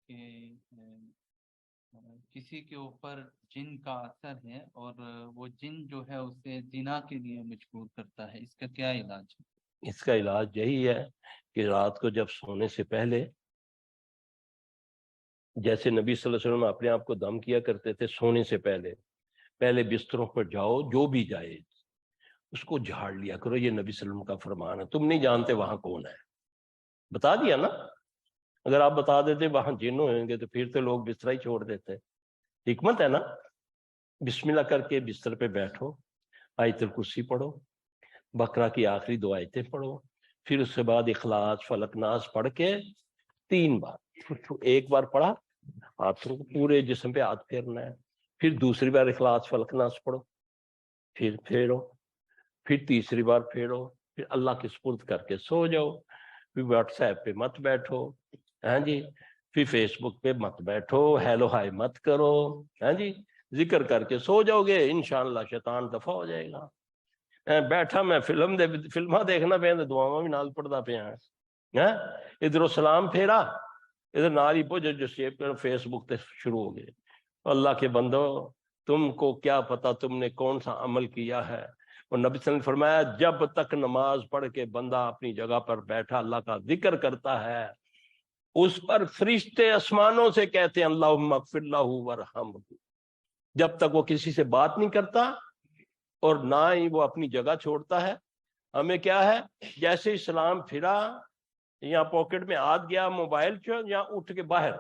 کہ کسی کے اوپر جن کا اثر ہے اور وہ جن جو ہے اسے زنا کے لیے مجبور کرتا ہے، اس کا کیا علاج ہے؟ اس کا علاج یہی ہے کہ رات کو جب سونے سے پہلے، جیسے نبی صلی اللہ علیہ وسلم اپنے آپ کو دم کیا کرتے تھے، سونے سے پہلے بستروں پر جاؤ، جو بھی جائے اس کو جھاڑ لیا کرو. یہ نبی صلی اللہ علیہ وسلم کا فرمان ہے. تم نہیں جانتے وہاں کون ہے، بتا دیا نا. اگر آپ بتا دیتے وہاں جن ہوئیں گے تو پھر تو لوگ بستر ہی چھوڑ دیتے. حکمت ہے نا. بسم اللہ کر کے بستر پہ بیٹھو، آیت الکرسی پڑھو، بقرہ کی آخری 2 آیتیں پڑھو، پھر اس کے بعد اخلاص فلق ناس پڑھ کے 3 بار. ایک بار پڑھا، ہاتھوں کو پورے جسم پہ ہاتھ پھیرنا ہے. پھر دوسری بار اخلاص فلق ناس پڑھو، پھر پھیرو، پھر تیسری بار پھیرو، پھر اللہ کے سپرد کر کے سو جاؤ. پھر واٹس ایپ پہ مت بیٹھو، ہاں جی. پھر فیس بک پہ مت بیٹھو، ہیلو ہائی مت کرو، ہاں جی. ذکر کر کے سو جاؤ گے، انشاءاللہ شیطان دفع ہو جائے گا. بیٹھا میں فلماں دیکھنا پہ دعاواں بھی نال پڑھتا پیا. ادھر سلام پھیرا، ادھر نال ہی پوجو جو شیپ فیس بک تے شروع ہو گئے. اللہ کے بندو، تم کو کیا پتا تم نے کون سا عمل کیا ہے. اور نبی صلی اللہ علیہ وسلم نے فرمایا جب تک نماز پڑھ کے بندہ اپنی جگہ پر بیٹھا اللہ کا ذکر کرتا ہے، اس پر فرشتے آسمانوں سے کہتے ہیں اللہم اغفر لہ ورحمہ. جب تک وہ کسی سے بات نہیں کرتا اور نہ ہی وہ اپنی جگہ چھوڑتا ہے. ہمیں کیا ہے، جیسے اسلام پھرا یا پاکٹ میں ہاتھ گیا موبائل یا اٹھ کے باہر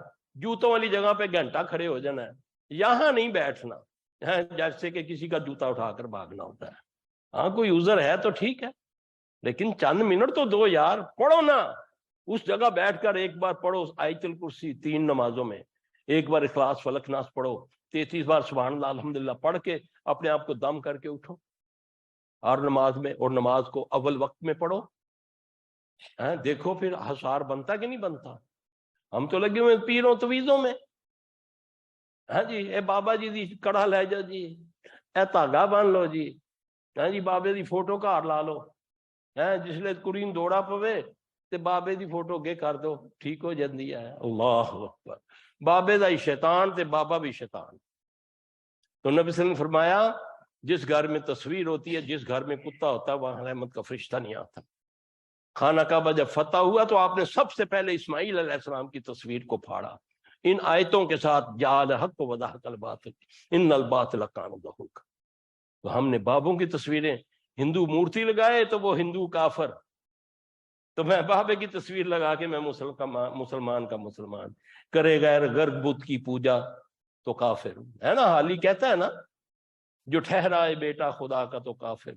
جوتوں والی جگہ پہ گھنٹہ کھڑے ہو جانا ہے. یہاں نہیں بیٹھنا ہے، جیسے کہ کسی کا جوتا اٹھا کر بھاگنا ہوتا ہے. ہاں کوئی عذر ہے تو ٹھیک ہے، لیکن چند منٹ تو دو یار. پڑھو نا اس جگہ بیٹھ کر. ایک بار پڑھو آیت الکرسی 3 نمازوں میں، ایک بار اخلاص فلق ناس پڑھو، 33 بار سبحان اللہ الحمدللہ پڑھ کے اپنے آپ کو دم کر کے اٹھو ہر نماز میں. اور نماز کو اول وقت میں پڑھو. دیکھو پھر حصار بنتا کہ نہیں بنتا. ہم تو لگے ہوئے پیروں تویزوں میں. ہاں جی، اے بابا جی دی کڑا لے جا جی، اے تاگا بن لو جی، ہاں جی بابے دی فوٹو گھر لا لو. جس لئے کڑی دوڑا پوے تے بابے دی فوٹو اگے کر دو، ٹھیک ہو جاندی ہے. اللہ اکبر. بابے دا ہی شیطان تے بابا بھی شیطان. تو نبی صلی اللہ علیہ وسلم نے فرمایا جس گھر میں تصویر ہوتی ہے، جس گھر میں کتا ہوتا ہے، وہاں رحمت کا فرشتہ نہیں آتا. خانہ کعبہ جب فتح ہوا تو آپ نے سب سے پہلے اسماعیل علیہ السلام کی تصویر کو پھاڑا ان آیتوں کے ساتھ، جعل حق و وضاحت الباطل ان الباطل کان زہوقا. تو ہم نے بابوں کی تصویریں، ہندو مورتی لگائے تو وہ ہندو کافر، تو میں بابے کی تصویر لگا کے میں مسلمان کا مسلمان. کرے غیر غرب بت کی پوجا تو کافر ہے نا. حالی کہتا ہے نا جو ٹھہرائے بیٹا خدا کا تو کافر،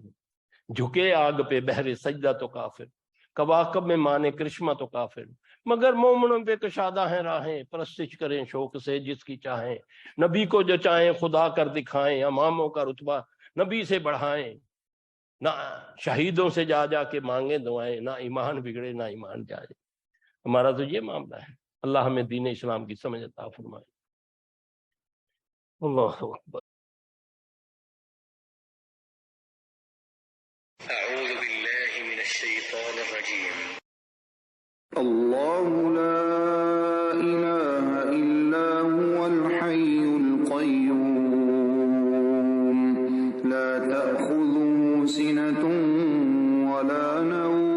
جھکے آگ پہ بہرے سجدہ تو کافر، کواکب میں مانے کرشمہ تو کافر. مگر مومنوں پہ کشادہ ہیں راہیں، پرستش کریں شوق سے جس کی چاہیں. نبی کو جو چاہیں خدا کر دکھائیں، اماموں کا رتبہ نبی سے بڑھائیں. نہ شہیدوں سے جا جا کے مانگیں دعائیں، نہ ایمان بگڑے نہ ایمان جائے. ہمارا تو یہ معاملہ ہے. اللہ ہمیں دین اسلام کی سمجھ عطا فرمائے. اللہ اکبر. اعوذ باللہ من الشیطان الرجیم. اللہ لا الہ الا هو الحی القیوم لا تأخذه سنة ولا نوم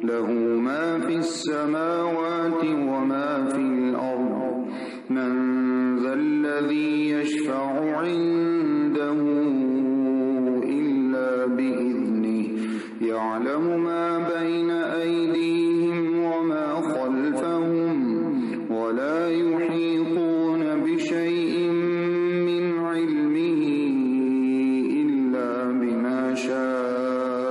له ما في السماوات وما في الأرض من ذا الذي يشفع عنده إلا بإذنه يعلم ما بين أيديهم وما خلفهم ولا يحيطون بشيء من علمه إلا بما شاء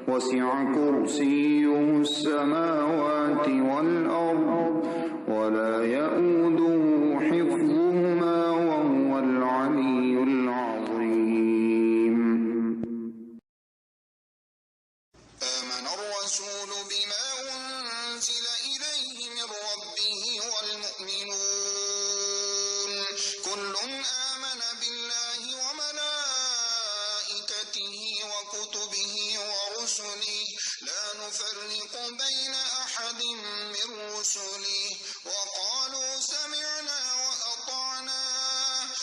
وسع كرسيه السماوات والأرض ولا يؤوده حفظهما وهو العلي العظيم. آمن الرسول بما أنزل إليه من ربه والمؤمنون كل آمن بالله وملائكته وكتبه ورسله لا نفرق نفرق بين أحد من رسله وقالوا سمعنا وأطعنا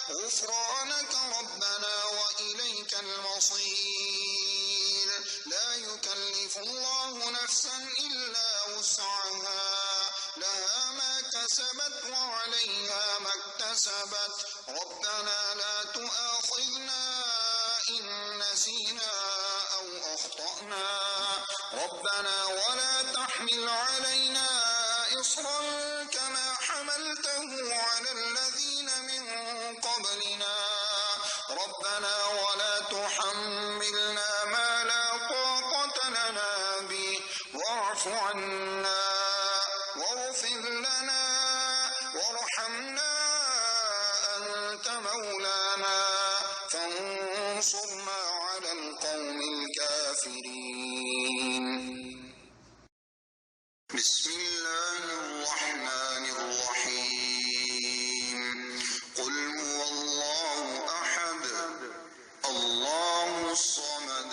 غفرانك ربنا وإليك المصير لا يكلف الله نفسا إلا وسعها لها ما كسبت وعليها ما اكتسبت ربنا لا تؤاخذنا إن نسينا أو أخطأنا ربنا ولا تحمل علينا إصرا كما حملته على الذين من قبلنا ربنا ولا تحملنا ما لا طاقة لنا به واعف عنا واغفر لنا وارحمنا أنت مولانا فانصرنا على القوم الكافرين بسم الله الرحمن الرحيم قل هو الله أحد الله الصمد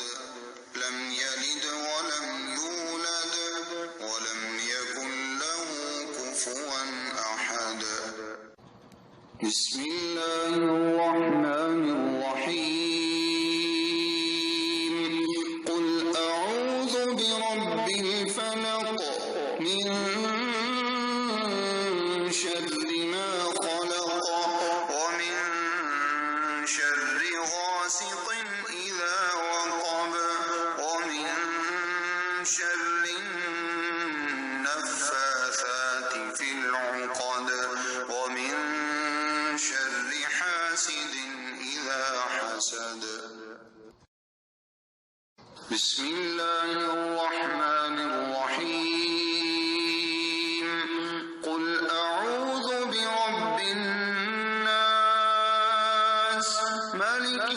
لم يلد ولم يولد ولم يكن له كفوا أحد بسم الله الرحمن الرحيم قل أعوذ برب الفلق من شر ما خلق ومن شر غاسق إذا وقب ومن شر النفاثات في العقد ومن شر حاسد إذا حسد بسم الله الرحمن الرحيم قل أعوذ برب الناس ملك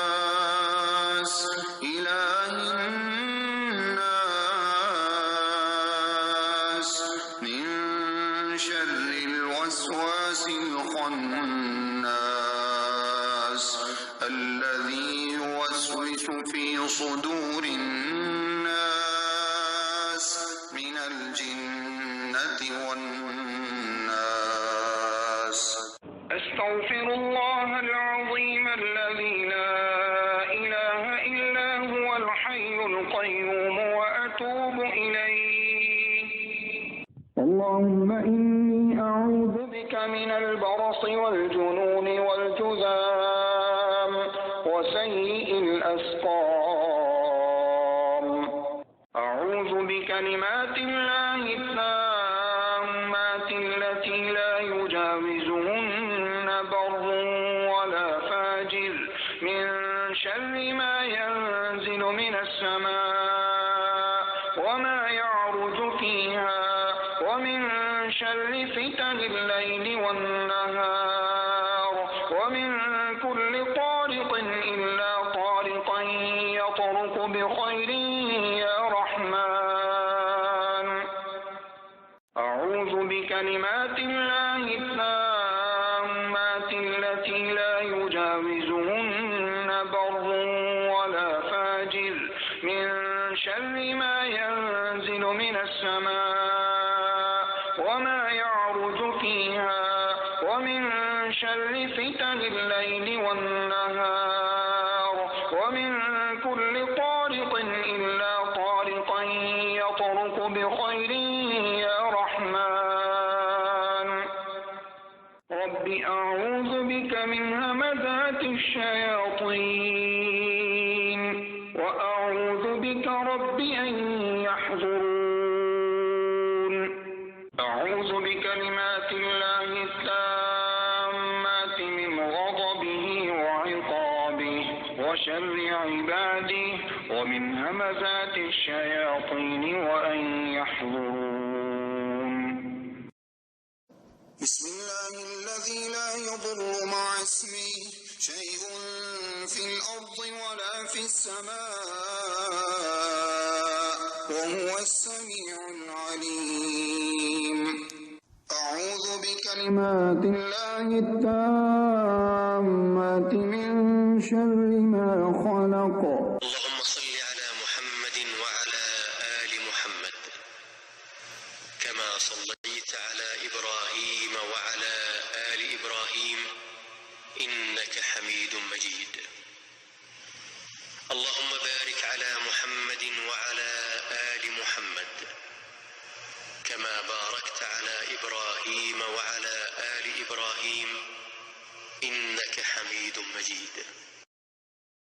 الناس إله الناس من شر الوسواس الخناس الذي يوسوس في صدور الناس من الجنة والناس أستغفر الله العظيم الذي لا إله إلا هو الحي القيوم وأتوب إليه اللهم إني أعوذ بك من البرص والجنون والجذام وسيء الأسقام أعوذ بكلمات الله التامات التي لا يجاوزهن بر ولا فاجر من شر ما ينزل من السماء وما يعرج فيها ومن شر فتن الليل والنهار ومن كل طارق إلا طارقا يطرق بخير يا رحمن أعوذ بكلمات الله التامات التي لا يجاوزهن بر ولا فاجر من شر ما ينزل من السماء وما يعرج فيها ومن شر فتن الليل والنهار ومن كل طارق إلا طارقا يطرق بخير يا رحمن رب أعوذ بك من همزات الشياطين وأعوذ بك رب أن يحضرون أعوذ بكلمات الله التامات من غضبه وعقابه وشر عباده ومن همزات الشياطين وأن يحضرون بسم الله الذي لا يضر مع اسمه شيء في الأرض ولا في السماء وهو السميع العليم أعوذ بكلمات الله التامات من شر ما خلق اللهم صل على محمد وعلى آل محمد كما صليت على إبراهيم وعلى آل إبراهيم إنك حميد مجيد. اللهم بارك على محمد وعلى آل محمد كما باركت على إبراهيم وعلى آل إبراهيم إنك حميد مجيد.